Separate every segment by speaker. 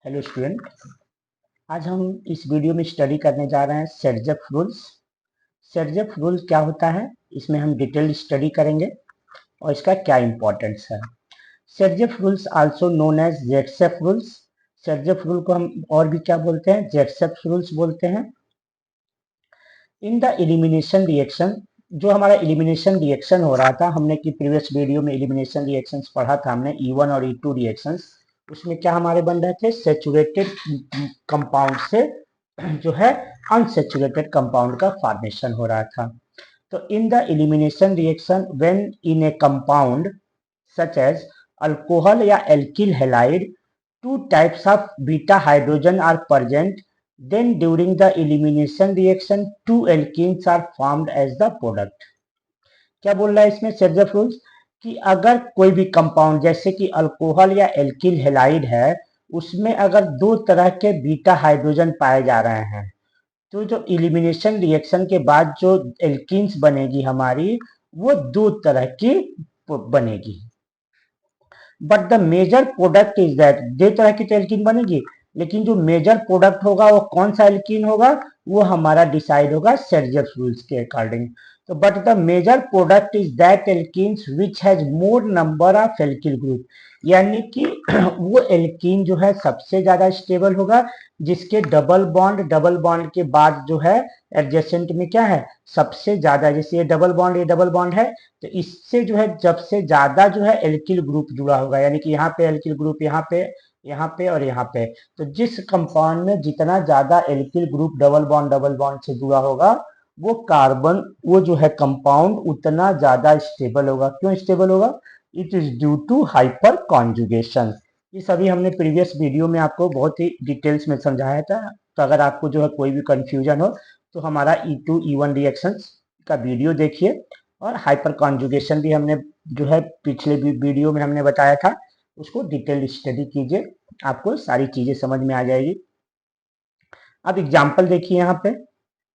Speaker 1: Hello student. आज हम इस वीडियो में स्टडी करने जा रहे हैं सेरज़ेफ रूल्स। सेरज़ेफ रूल क्या होता है, इसमें हम डिटेल स्टडी करेंगे और इसका क्या इंपॉर्टेंस है। Saytzeff rules also known as Zaitsev rules. Saytzeff rule को हम और भी क्या बोलते हैं, जेटसेफ रूल्स बोलते हैं। इन द एलिमिनेशन रिएक्शन, जो हमारा एलिमिनेशन रिएक्शन हो रहा था, हमने कि प्रीवियस वीडियो में एलिमिनेशन रिएक्शंस पढ़ा था हमने, E1 और E2 रिएक्शंस। उसमें क्या हमारे बन रहे थे, सेचुरेटेड कंपाउंड से जो है अनसेचुरेटेड कंपाउंड का फॉर्मेशन हो रहा था। तो in the elimination reaction when in a compound such as alcohol या alkyl halide, two types of beta hydrogen are present, then during the elimination reaction two alkenes are formed as the product। क्या बोल रहा है इसमें सेरज़ेफ rules कि अगर कोई भी कंपाउंड जैसे कि अल्कोहल या एल्किल हैलाइड है, उसमें अगर दो तरह के बीटा हाइड्रोजन पाए जा रहे हैं, तो जो इलिमिनेशन रिएक्शन के बाद जो एल्कीन्स बनेगी हमारी, वो दो तरह की बनेगी। But the major product is that, दो तरह की तो एल्कीन बनेगी, लेकिन जो मेजर प्रोडक्ट होगा वो कौन सा एल्कीन होगा, वो हमारा डिसाइड होगा सेरज़ेफ रूल्स के अकॉर्डिंग। तो but the major product is that alkenes which has more number of alkyl group, यानी कि वो एल्कीन जो है सबसे ज्यादा स्टेबल होगा जिसके डबल बॉन्ड के बाद जो है एडजेसेंट में क्या है सबसे ज्यादा, जैसे ये डबल बॉन्ड है, तो इससे जो है जब से ज्यादा जो है एल्किल ग्रुप जुड़ा होगा, यानी कि यहाँ पे एल्किल ग्रुप, यहाँ पे और यहाँ पे, तो जिस कंपाउंड में जितना ज्यादा एल्किल ग्रुप डबल बॉन्ड से जुड़ा होगा, वो कार्बन, वो जो है कंपाउंड उतना ज्यादा स्टेबल होगा। क्यों स्टेबल होगा, it is due to hyperconjugation. ये सभी हमने प्रीवियस वीडियो में आपको बहुत ही डिटेल्स में समझाया था। तो अगर आपको जो है कोई भी कंफ्यूजन हो तो हमारा E2 E1 रिएक्शंस का वीडियो देखिए, और हाइपर कॉन्जुगेशन भी हमने जो है पिछले वीडियो में हमने बताया था, उसको डिटेल स्टडी कीजिए, आपको सारी चीजें समझ में आ जाएगी। अब एग्जांपल देखिए, यहाँ पे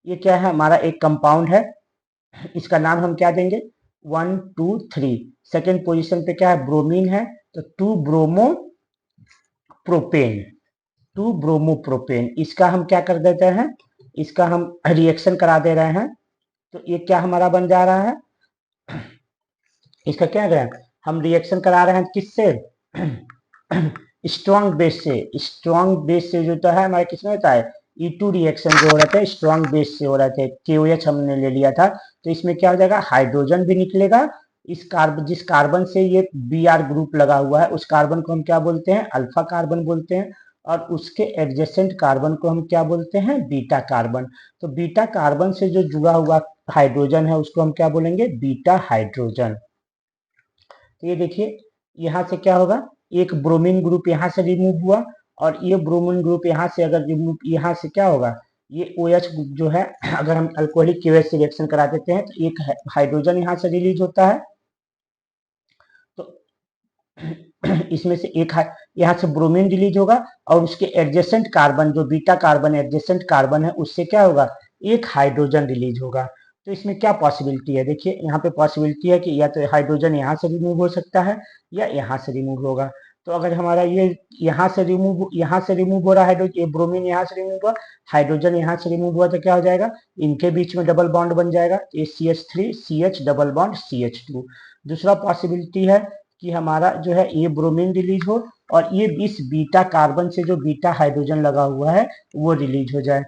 Speaker 1: ये क्या है, हमारा एक कंपाउंड है, इसका नाम हम क्या देंगे, 1 2 3। सेकेंड पोजीशन पे क्या है, ब्रोमीन है, तो 2 ब्रोमोप्रोपेन, इसका हम क्या कर देते हैं, इसका हम रिएक्शन करा दे रहे हैं। तो ये क्या हमारा बन जा रहा है, इसका क्या है, हम रिएक्शन करा रहे हैं किससे, स्ट्रॉन्ग बेस से जो है हमारे किसमें होता है, E2 रिएक्शन जो हो रहे थे स्ट्रॉन्ग बेस से हो रहे थे, KOH हमने ले लिया था, तो इसमें क्या हो जाएगा, हाइड्रोजन भी निकलेगा। इस कार्बन, जिस कार्बन से ये Br ग्रुप लगा हुआ है, उस कार्बन को हम क्या बोलते हैं, अल्फा कार्बन बोलते हैं, और उसके एडजेसेंट कार्बन को हम क्या बोलते हैं, बीटा कार्बन। तो बीटा कार्बन से जो जुड़ा हुआ हाइड्रोजन है उसको हम क्या बोलेंगे, बीटा हाइड्रोजन। तो ये देखिए, यहाँ से क्या होगा, एक ब्रोमीन ग्रुप यहाँ से रिमूव हुआ, और ये ब्रोमीन ग्रुप यहाँ से अगर रिमूव, यहाँ से क्या होगा, ये OH ग्रुप जो है, अगर हम अल्कोहलिक KOH से रिएक्शन करा देते हैं तो एक हाइड्रोजन यहाँ से रिलीज होता है। तो इसमें से एक यहाँ से ब्रोमीन रिलीज होगा, और उसके एडजेसेंट कार्बन, जो बीटा कार्बन एडजेसेंट कार्बन है, उससे क्या होगा, एक हाइड्रोजन रिलीज होगा। तो इसमें क्या पॉसिबिलिटी है, देखिए यहाँ पे पॉसिबिलिटी है कि या तो हाइड्रोजन यहाँ से रिमूव हो सकता है या यहाँ से रिमूव होगा। तो अगर हमारा ये यहाँ से रिमूव हो रहा है हाइड्रोजन, ये ब्रोमीन यहाँ से रिमूव हुआ, हाइड्रोजन यहाँ से रिमूव हुआ, तो क्या हो जाएगा, इनके बीच में डबल बॉन्ड बन जाएगा, ये CH3CH डबल बॉन्ड CH2। दूसरा पॉसिबिलिटी है कि हमारा जो है ये ब्रोमीन रिलीज हो, और ये इस बीटा कार्बन से जो बीटा हाइड्रोजन लगा हुआ है वो रिलीज हो जाए।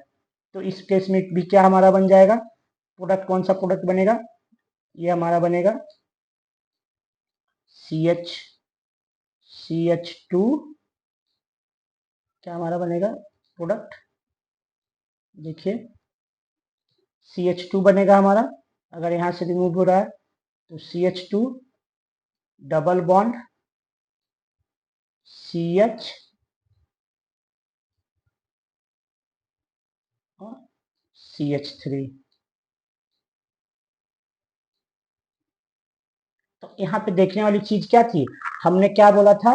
Speaker 1: तो इस केस में भी क्या हमारा बन जाएगा, प्रोडक्ट कौन सा प्रोडक्ट बनेगा, ये हमारा बनेगा CH2, क्या हमारा बनेगा प्रोडक्ट, देखिए CH2 बनेगा हमारा, अगर यहाँ से रिमूव हो रहा है तो CH2 डबल बॉन्ड CH और CH3। तो यहाँ पे देखने वाली चीज क्या थी, हमने क्या बोला था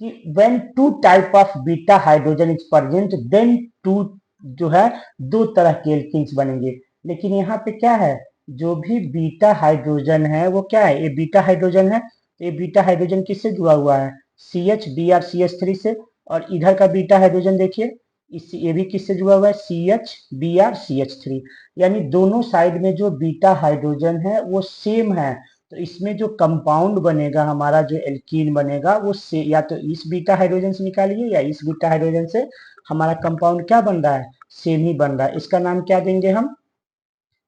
Speaker 1: कि when two type of beta hydrogen is present then two, जो है दो तरह के एल्कीन्स बनेंगे। लेकिन यहाँ पे क्या है, जो भी बीटा हाइड्रोजन है वो क्या है, ये बीटा हाइड्रोजन है, तो ये बीटा हाइड्रोजन किससे जुड़ा हुआ है, CH Br CH3 से, और इधर का बीटा हाइड्रोजन देखिए, इस ये भी किससे जुड़ा हुआ है, CH Br CH3, यानी दोनों साइड में जो बीटा हाइड्रोजन है वो सेम है। तो इसमें जो कंपाउंड बनेगा हमारा, जो एल्कीन बनेगा वो से या तो इस बीटा हाइड्रोजन से निकालिए या इस बीटा हाइड्रोजन से, हमारा कंपाउंड क्या बन रहा है, सेम ही बन रहा है। इसका नाम क्या देंगे हम,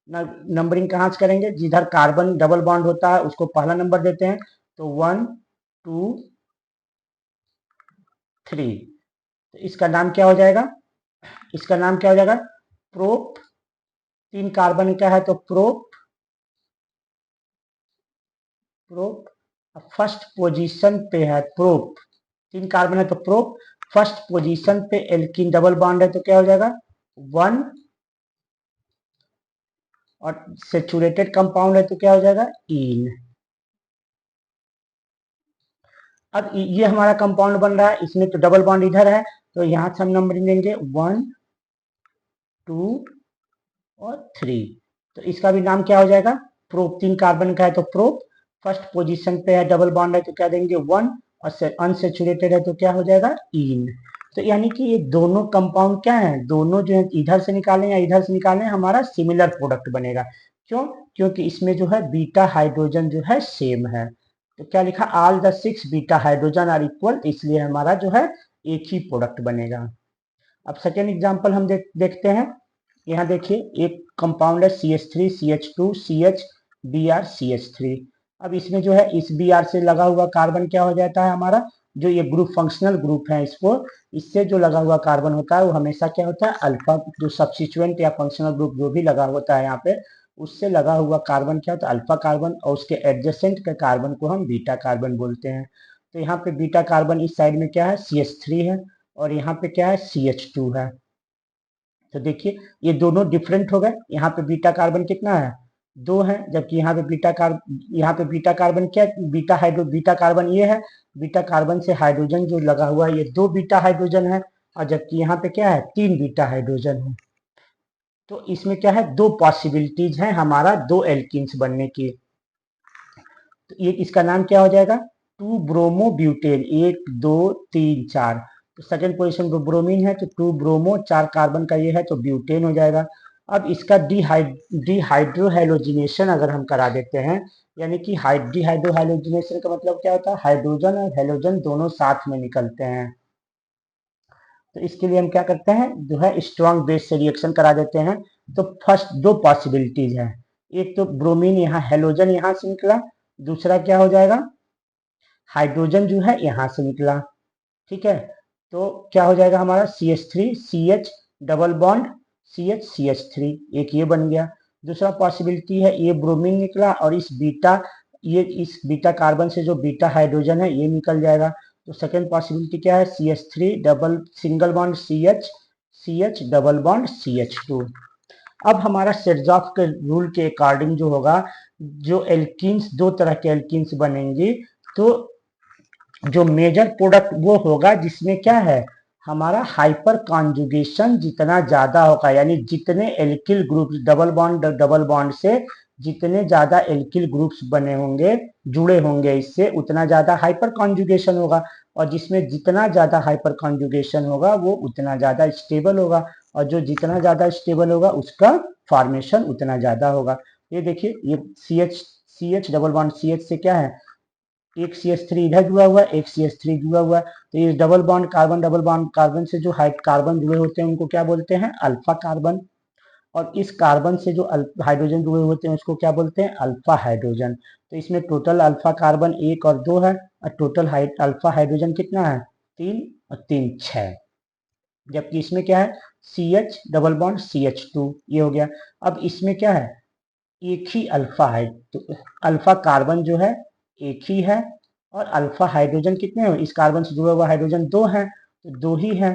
Speaker 1: नंबरिंग कहाँ से करेंगे, जिधर कार्बन डबल बॉन्ड होता है उसको पहला नंबर देते हैं, तो 1 2 3। तो इसका नाम क्या हो जाएगा, इसका नाम क्या हो जाएगा, प्रोप। 3 कार्बन का है तो प्रोप, प्रोप। फर्स्ट पोजीशन पे है प्रोप, 3 कार्बन है तो प्रोप। फर्स्ट पोजीशन पे एल्कीन डबल बॉन्ड है तो क्या हो जाएगा 1, और सेचुरेटेड कंपाउंड है तो क्या हो जाएगा इन। अब ये हमारा कंपाउंड बन रहा है, इसमें तो डबल बॉन्ड इधर है, तो यहां से हम नंबरिंग देंगे 1 2 और 3। तो इसका भी नाम क्या हो जाएगा, प्रोप। 3 कार्बन का है तो प्रोप, फर्स्ट पोजीशन पे है डबल बॉन्ड है तो क्या देंगे 1, और अनसेचुरेटेड है तो क्या हो जाएगा इन। तो यानी कि ये दोनों कंपाउंड क्या है, दोनों जो है इधर से निकालें या इधर से निकालें हमारा सिमिलर प्रोडक्ट बनेगा। क्यों, क्योंकि इसमें जो है बीटा हाइड्रोजन जो है सेम है। तो क्या लिखा, all the 6 beta hydrogen are equal, इसलिए हमारा जो है एक ही प्रोडक्ट बनेगा। अब सेकेंड एग्जाम्पल हम देखते हैं। यहाँ देखिए एक कंपाउंड है CH3 CH2 CH Br CH3। अब इसमें जो है इस Br से लगा हुआ कार्बन क्या हो जाता है हमारा, जो ये ग्रुप फंक्शनल ग्रुप है, इसको इससे जो लगा हुआ कार्बन होता है वो हमेशा क्या होता है अल्फा। जो सब्स्टिट्यूएंट या फंक्शनल ग्रुप जो भी लगा होता है यहाँ पे, उससे लगा हुआ कार्बन क्या होता है अल्फा कार्बन, और उसके एडजेसेंट के कार्बन को हम बीटा कार्बन बोलते हैं। तो यहाँ पे बीटा कार्बन इस साइड में क्या है CH3 है, और यहाँ पे क्या है CH2 है। तो देखिए ये दोनों डिफरेंट हो गए, यहाँ पे बीटा कार्बन कितना है 2 है, जबकि यहाँ पे बीटा कार्बन क्या, बीटा कार्बन ये है, बीटा कार्बन से हाइड्रोजन जो लगा हुआ है ये 2 बीटा हाइड्रोजन है, और जबकि यहाँ पे क्या है 3 बीटा हाइड्रोजन है। तो इसमें क्या है 2 पॉसिबिलिटीज हैं हमारा 2 एल्कीन्स बनने की। तो ये इसका नाम क्या हो जाएगा 2 ब्रोमो ब्यूटेन, 1 2 3 4। तो सेकेंड पोजीशन पे ब्रोमीन है तो 2 ब्रोमो, 4 कार्बन का ये है तो ब्यूटेन हो जाएगा। अब इसका डिहाइड्रोहेलोजिनेशन अगर हम करा देते हैं, यानी कि डिहाइड्रोहेलोजिनेशन का मतलब क्या होता है, हाइड्रोजन और हेलोजन दोनों साथ में निकलते हैं। तो इसके लिए हम क्या करते हैं, जो है स्ट्रॉन्ग बेस से रिएक्शन करा देते हैं। तो फर्स्ट 2 पॉसिबिलिटीज है, एक तो ब्रोमीन यहाँ हेलोजन यहाँ से निकला, दूसरा क्या हो जाएगा हाइड्रोजन जो है यहाँ से निकला। ठीक है, तो क्या हो जाएगा हमारा CH3 CH double bond CH CH3, एक ये बन गया। दूसरा पॉसिबिलिटी है ये ब्रोमीन निकला और इस बीटा कार्बन से जो बीटा हाइड्रोजन है ये निकल जाएगा। तो सेकेंड पॉसिबिलिटी क्या है CH3 double single bond CH double bond CH2। अब हमारा शेरज़ॉफ के रूल के अकॉर्डिंग जो होगा, जो एल्कीन्स 2 तरह के एल्कीन्स बनेंगी, तो जो मेजर प्रोडक्ट वो होगा जिसमें क्या है हमारा हाइपर कॉन्जुगेशन जितना ज्यादा होगा, यानी जितने एल्किल ग्रुप डबल बॉन्ड से जितने ज्यादा एल्किल ग्रुप्स बने होंगे, जुड़े होंगे इससे, उतना ज्यादा हाइपर कॉन्जुगेशन होगा, और जिसमें जितना ज्यादा हाइपर कॉन्जुगेशन होगा वो उतना ज्यादा स्टेबल होगा, और जो जितना ज्यादा स्टेबल होगा उसका फॉर्मेशन उतना ज्यादा होगा। ये देखिए ये CH डबल बॉन्ड CH से क्या है, एक CH3 इधर जुड़ा हुआ है, एक CH3 जुड़ा हुआ है। तो ये डबल बॉन्ड कार्बन से जो कार्बन जुड़े होते हैं उनको क्या बोलते हैं अल्फा कार्बन, और इस कार्बन से जो हाइड्रोजन जुड़े होते हैं उसको क्या बोलते हैं अल्फा हाइड्रोजन। तो इसमें टोटल अल्फा कार्बन 1 और 2 है, और टोटल अल्फा हाइड्रोजन कितना है 3 और 3 6। जबकि इसमें क्या है CH डबल बॉन्ड CH2 ये हो गया। अब इसमें क्या है एक ही अल्फा है, तो अल्फा कार्बन जो है एक ही है, और अल्फा हाइड्रोजन कितने हैं, इस कार्बन से जुड़ा हुआ हाइड्रोजन 2 है तो 2 ही है।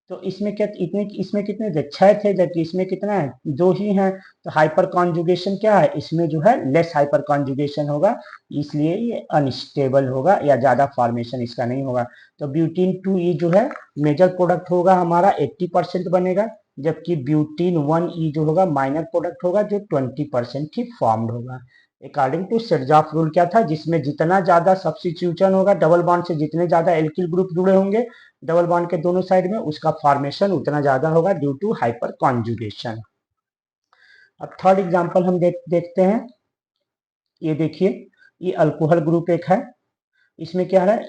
Speaker 1: तो इसमें क्या इसमें कितने थे 6 थे, जबकि इसमें कितना है 2 ही है। तो हाइपर कॉन्जुगेशन क्या है, इसमें जो है लेस हाइपर कॉन्जुगेशन होगा, इसलिए ये अनस्टेबल होगा या ज्यादा फॉर्मेशन इसका नहीं होगा। तो ब्यूटीन 2E जो है मेजर प्रोडक्ट होगा हमारा 80% बनेगा, जबकि ब्यूटीन 1E जो होगा माइनर प्रोडक्ट होगा जो 20% ही फॉर्म्ड होगा। अकॉर्डिंग टू सेरज़ॉफ रूल क्या था, जिसमें जितना ज्यादा सब्स्टिट्यूशन होगा डबल बॉन्ड से, जितने ज्यादा एल्किल ग्रुप जुड़े होंगे डबल बॉन्ड के दोनों साइड में, उसका फॉर्मेशन उतना ज्यादा होगा ड्यू टू हाइपर कॉन्जुगेशन। अब थर्ड एग्जांपल हम देखते हैं। ये देखिए, ये अल्कोहल ग्रुप एक है, इसमें क्या है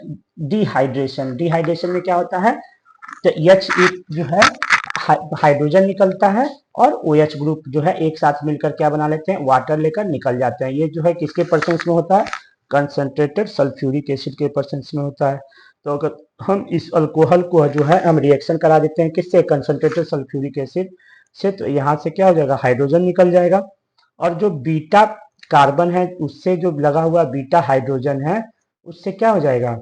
Speaker 1: डिहाइड्रेशन। डिहाइड्रेशन में क्या होता है, तो एच एक जो है हाइड्रोजन निकलता है और ओ एच ग्रुप जो है एक साथ मिलकर क्या बना लेते हैं, वाटर लेकर निकल जाते हैं। ये जो है किसके परसेंस में होता है, कंसंट्रेटेड सल्फ्यूरिक एसिड के परसेंस में होता है। तो अगर हम इस अल्कोहल को जो है हम रिएक्शन करा देते हैं किससे, कंसंट्रेटेड सल्फ्यूरिक एसिड से, तो यहाँ से क्या हो जाएगा, हाइड्रोजन निकल जाएगा। और जो बीटा कार्बन है उससे जो लगा हुआ बीटा हाइड्रोजन है उससे क्या हो जाएगा,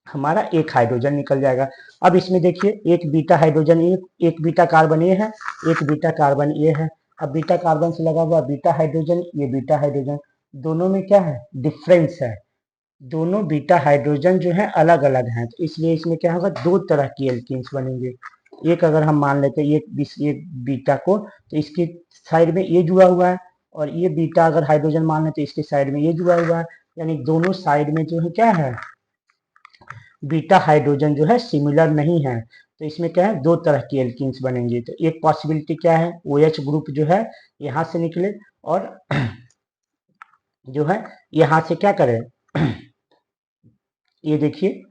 Speaker 1: हमारा एक हाइड्रोजन निकल जाएगा। अब इसमें देखिए, एक बीटा हाइड्रोजन एक बीटा कार्बन ये है, एक बीटा कार्बन ये है। अब बीटा कार्बन से लगा हुआ बीटा हाइड्रोजन, ये बीटा हाइड्रोजन, दोनों में क्या है, डिफरेंस है। दोनों बीटा हाइड्रोजन जो है अलग अलग हैं, तो इसलिए इसमें क्या होगा, दो तरह की एल्कीन्स बनेंगे। एक अगर हम मान लेते हैं ये बीटा को, तो इसके साइड में ये जुड़ा हुआ है, और ये बीटा अगर हाइड्रोजन मान लेते तो इसके साइड में ये जुड़ा हुआ है, यानी दोनों साइड में जो है क्या है, बीटा हाइड्रोजन जो है सिमिलर नहीं है। तो इसमें क्या है, दो तरह की एल्कीन्स बनेंगे। तो एक पॉसिबिलिटी क्या है, ओ एच ग्रुप जो है यहाँ से निकले और जो है यहाँ से क्या करे ये देखिए,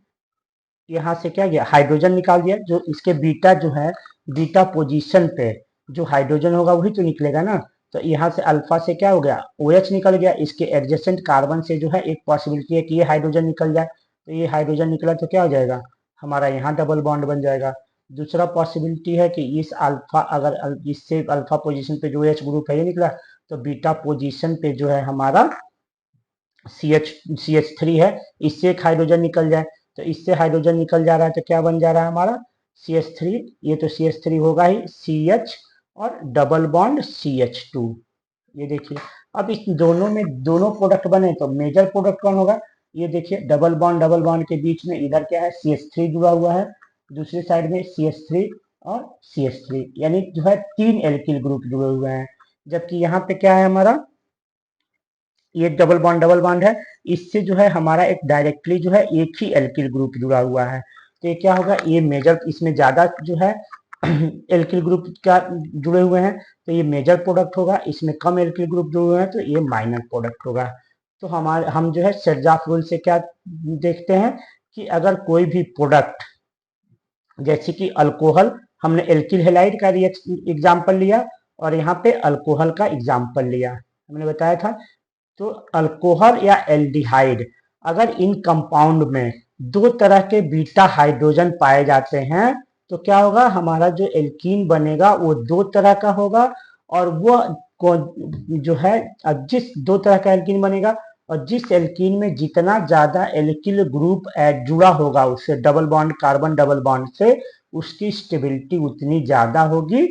Speaker 1: यहाँ से क्या गया, हाइड्रोजन निकाल दिया, जो इसके बीटा जो है, बीटा पोजीशन पे जो हाइड्रोजन होगा वही तो निकलेगा ना। तो यहाँ से अल्फा से क्या हो गया, ओ एच निकल गया, इसके एडजेसेंट कार्बन से जो है एक पॉसिबिलिटी है कि ये हाइड्रोजन निकल जाए। तो ये हाइड्रोजन निकला तो क्या हो जाएगा, हमारा यहाँ डबल बॉन्ड बन जाएगा। दूसरा पॉसिबिलिटी है कि इस अल्फा अगर इससे अल्फा पोजीशन पे जो एच ग्रुप है ये निकला, तो बीटा पोजीशन पे जो है हमारा सी एच थ्री है, इससे एक हाइड्रोजन निकल जाए। तो इससे हाइड्रोजन निकल जा रहा है तो क्या बन जा रहा है हमारा सी एच थ्री, ये तो सी एच थ्री होगा ही, सी एच और double bond C H two. ये देखिए, अब इस दोनों में दोनों प्रोडक्ट बने तो मेजर प्रोडक्ट कौन होगा, ये देखिए डबल बॉन्ड के बीच में इधर क्या है, सी एच थ्री जुड़ा हुआ है, दूसरी साइड में सी एच थ्री और सी एच थ्री, यानी जो है तीन एल्किल ग्रुप जुड़े हुए हैं। जबकि यहाँ पे क्या है हमारा, ये डबल बॉन्ड है, इससे जो है हमारा एक डायरेक्टली जो है एक ही एल्किल ग्रुप जुड़ा हुआ है। तो ये क्या होगा, ये मेजर, इसमें ज्यादा जो है एल्किल ग्रुप क्या जुड़े हुए हैं, तो ये मेजर प्रोडक्ट होगा, इसमें कम एल्किल ग्रुप जुड़े हुए हैं तो ये माइनर प्रोडक्ट होगा। तो हम जो है सेरज़ॉफ रूल से क्या देखते हैं कि अगर कोई भी प्रोडक्ट, जैसे कि अल्कोहल, हमने एल्किल हैलाइड का एग्जाम्पल लिया और यहाँ पे अल्कोहल का एग्जाम्पल लिया, हमने बताया था। तो अल्कोहल या एल्डिहाइड, अगर इन कंपाउंड में दो तरह के बीटा हाइड्रोजन पाए जाते हैं तो क्या होगा, हमारा जो एल्कीन बनेगा वो दो तरह का होगा, और वो जो है, अब जिस दो तरह का एल्कीन बनेगा और जिस एल्कीन में जितना ज्यादा एल्किल ग्रुप जुड़ा होगा उससे double bond, carbon double bond से, उसकी स्टेबिलिटी उतनी ज्यादा होगी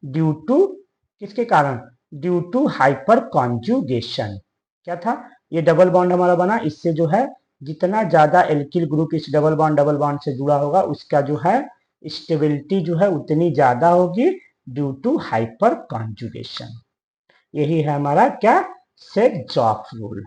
Speaker 1: ड्यू टू किसके कारण, ड्यू टू हाइपर कॉन्जुगेशन। क्या था, ये डबल बॉन्ड हमारा बना, इससे जो है जितना ज्यादा एल्किल ग्रुप इस डबल बॉन्ड से जुड़ा होगा उसका जो है स्टेबिलिटी जो है उतनी ज्यादा होगी ड्यू टू हाइपर कॉन्जुगेशन। यही है हमारा क्या, सेरज़ॉफ रूल।